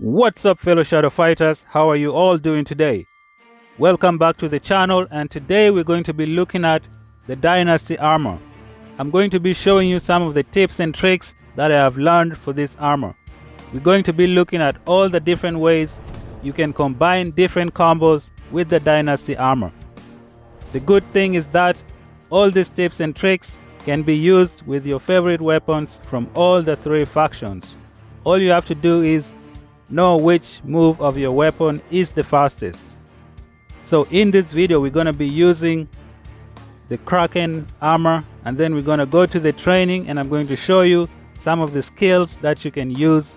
What's up, fellow shadow fighters? How are you all doing today? Welcome back to the channel, and today we're going to be looking at the Dynasty armor. I'm going to be showing you some of the tips and tricks that I have learned for this armor. We're going to be looking at all the different ways you can combine different combos with the Dynasty armor. The good thing is that all these tips and tricks can be used with your favorite weapons from all the three factions. All you have to do is know which move of your weapon is the fastest. So in this video we're going to be using the Kraken armor, and then we're going to go to the training and I'm going to show you some of the skills that you can use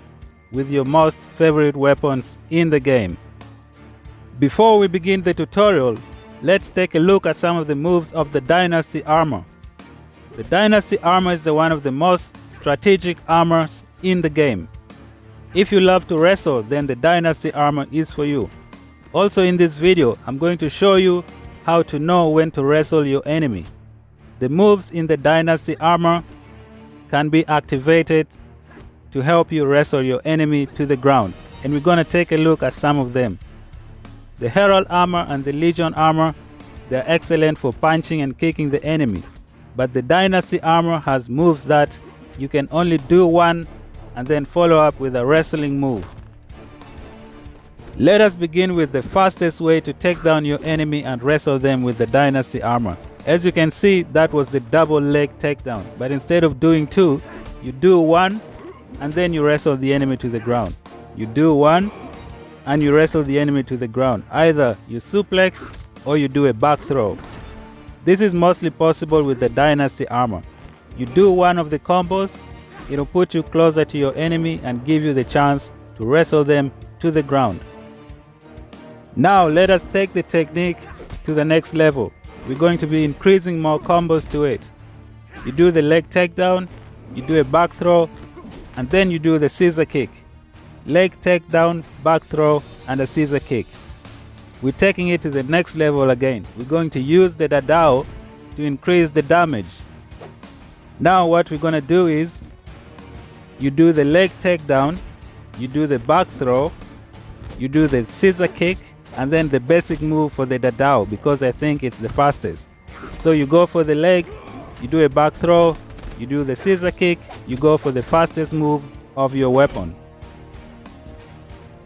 with your most favorite weapons in the game. Before we begin the tutorial, let's take a look at some of the moves of the Dynasty armor. The Dynasty armor is one of the most strategic armors in the game. If you love to wrestle, then the Dynasty armor is for you. Also in this video, I'm going to show you how to know when to wrestle your enemy. The moves in the Dynasty armor can be activated to help you wrestle your enemy to the ground, and we're going to take a look at some of them. The Herald armor and the Legion armor, they're excellent for punching and kicking the enemy, but the Dynasty armor has moves that you can only do one and then follow up with a wrestling move. Let us begin with the fastest way to take down your enemy and wrestle them with the Dynasty armor. As you can see, that was the double leg takedown, but instead of doing two, you do one and then you wrestle the enemy to the ground. You do one and you wrestle the enemy to the ground. Either you suplex or you do a back throw. This is mostly possible with the Dynasty armor. You do one of the combos, it'll put you closer to your enemy and give you the chance to wrestle them to the ground. Now let us take the technique to the next level. We're going to be increasing more combos to it. You do the leg takedown, you do a back throw, and then you do the scissor kick. Leg takedown, back throw, and a scissor kick. We're taking it to the next level again. We're going to use the dadao to increase the damage. Now what we're going to do is you do the leg takedown, you do the back throw, you do the scissor kick, and then the basic move for the dadao, because I think it's the fastest. So you go for the leg, you do a back throw, you do the scissor kick, you go for the fastest move of your weapon.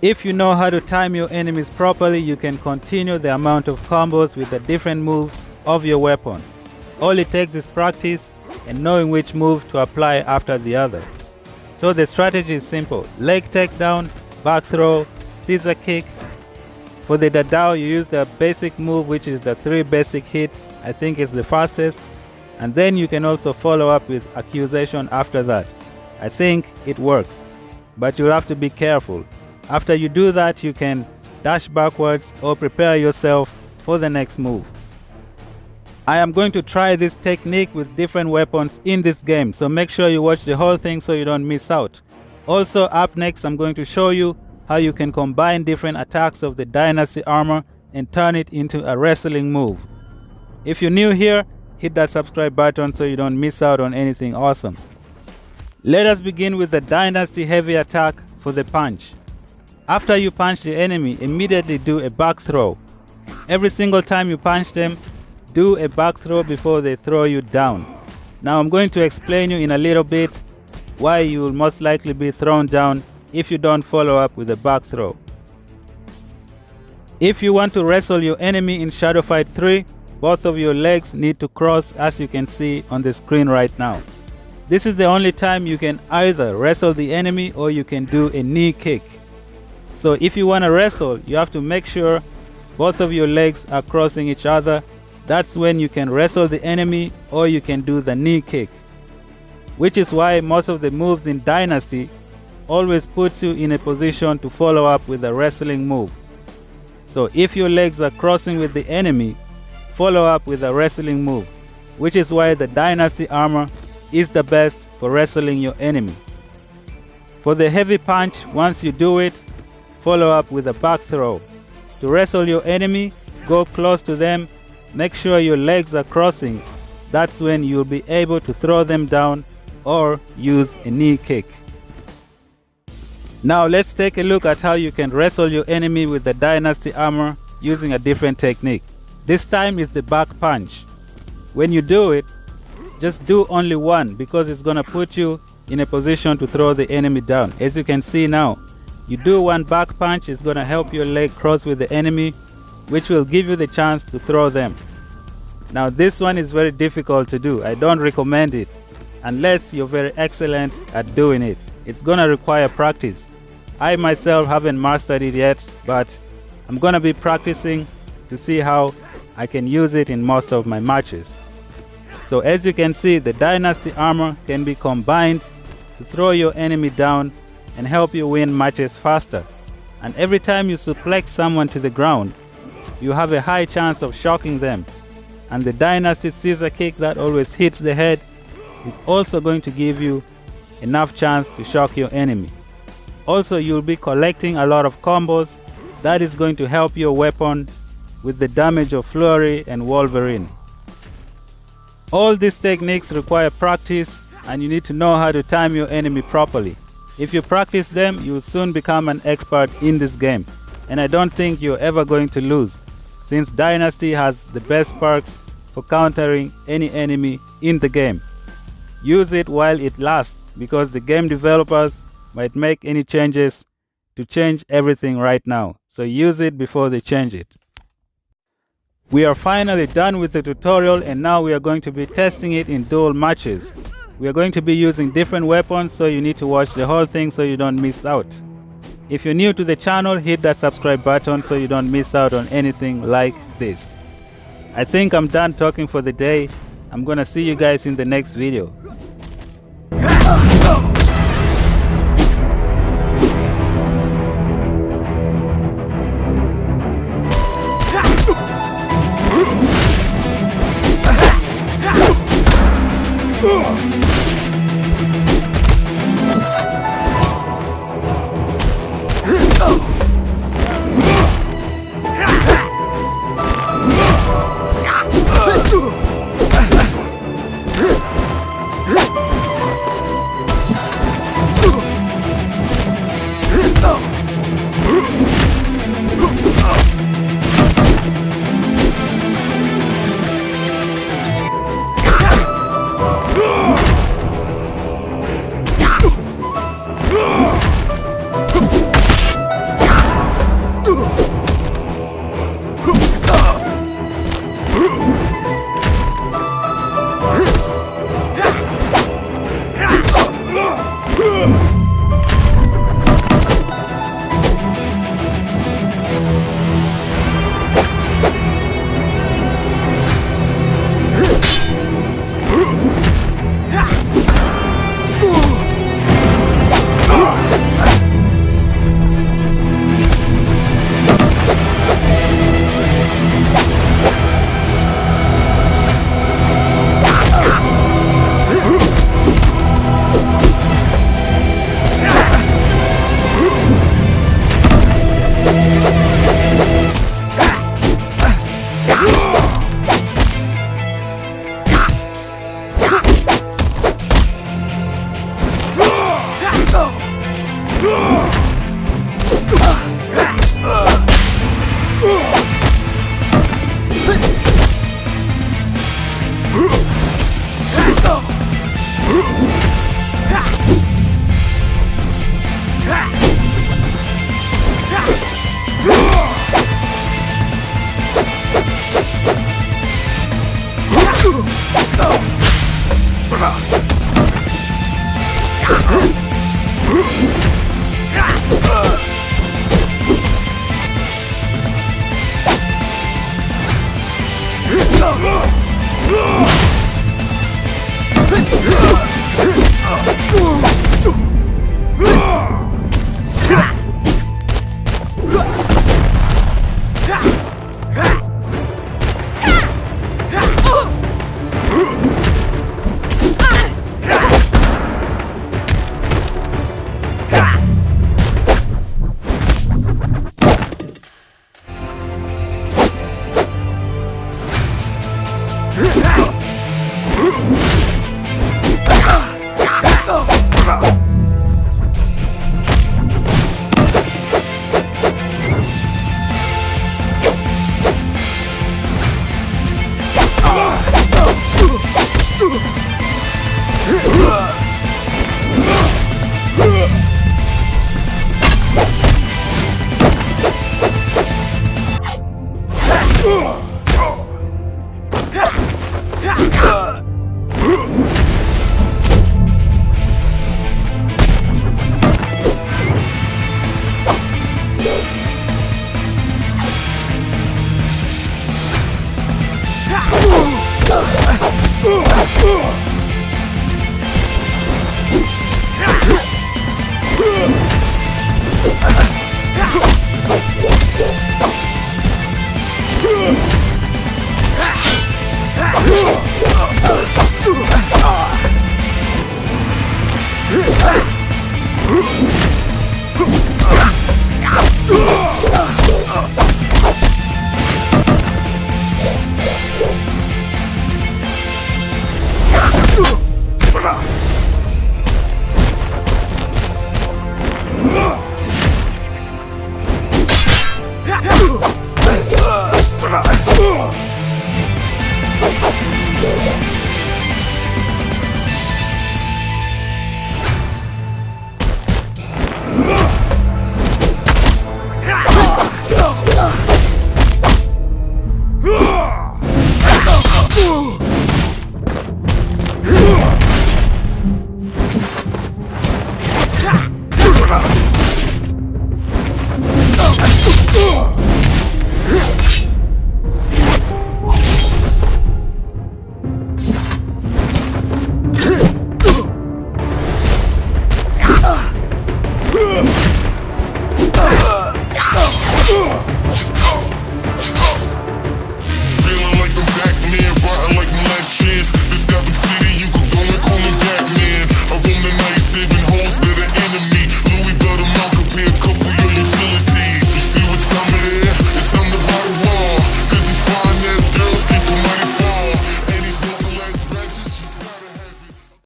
If you know how to time your enemies properly, you can continue the amount of combos with the different moves of your weapon. All it takes is practice and knowing which move to apply after the other. So the strategy is simple: leg takedown, back throw, scissor kick. For the dadao, you use the basic move, which is the 3 basic hits. I think it's the fastest. And then you can also follow up with accusation after that. I think it works, but you'll have to be careful. After you do that, you can dash backwards or prepare yourself for the next move. I am going to try this technique with different weapons in this game, so make sure you watch the whole thing so you don't miss out. Also, up next, I'm going to show you how you can combine different attacks of the Dynasty armor and turn it into a wrestling move. If you're new here, hit that subscribe button so you don't miss out on anything awesome. Let us begin with the Dynasty heavy attack for the punch. After you punch the enemy, immediately do a back throw. Every single time you punch them, do a back throw before they throw you down. Now I'm going to explain you in a little bit why you will most likely be thrown down if you don't follow up with a back throw. If you want to wrestle your enemy in Shadow Fight 3, both of your legs need to cross, as you can see on the screen right now. This is the only time you can either wrestle the enemy or you can do a knee kick. So if you want to wrestle, you have to make sure both of your legs are crossing each other. That's when you can wrestle the enemy, or you can do the knee kick. Which is why most of the moves in Dynasty always puts you in a position to follow up with a wrestling move. So if your legs are crossing with the enemy, follow up with a wrestling move. Which is why the Dynasty armor is the best for wrestling your enemy. For the heavy punch, once you do it, follow up with a back throw. To wrestle your enemy, go close to them. Make sure your legs are crossing. That's when you'll be able to throw them down or use a knee kick. Now let's take a look at how you can wrestle your enemy with the Dynasty armor using a different technique. This time is the back punch. When you do it, just do only one because it's gonna put you in a position to throw the enemy down. As you can see now, you do one back punch, it's gonna help your leg cross with the enemy, which will give you the chance to throw them. Now this one is very difficult to do. I don't recommend it unless you're very excellent at doing it. It's gonna require practice. I myself haven't mastered it yet, but I'm gonna be practicing to see how I can use it in most of my matches. So as you can see, the Dynasty armor can be combined to throw your enemy down and help you win matches faster. And every time you suplex someone to the ground, you have a high chance of shocking them. And the Dynasty scissor kick that always hits the head is also going to give you enough chance to shock your enemy. Also, you'll be collecting a lot of combos that is going to help your weapon with the damage of Flurry and Wolverine. All these techniques require practice, and you need to know how to time your enemy properly. If you practice them, you'll soon become an expert in this game, and I don't think you're ever going to lose, since Dynasty has the best perks for countering any enemy in the game. Use it while it lasts, because the game developers might make any changes to change everything right now, so use it before they change it. We are finally done with the tutorial, and now we are going to be testing it in duel matches. We are going to be using different weapons, so you need to watch the whole thing so you don't miss out. If you're new to the channel, hit that subscribe button so you don't miss out on anything like this. I think I'm done talking for the day. I'm gonna see you guys in the next video.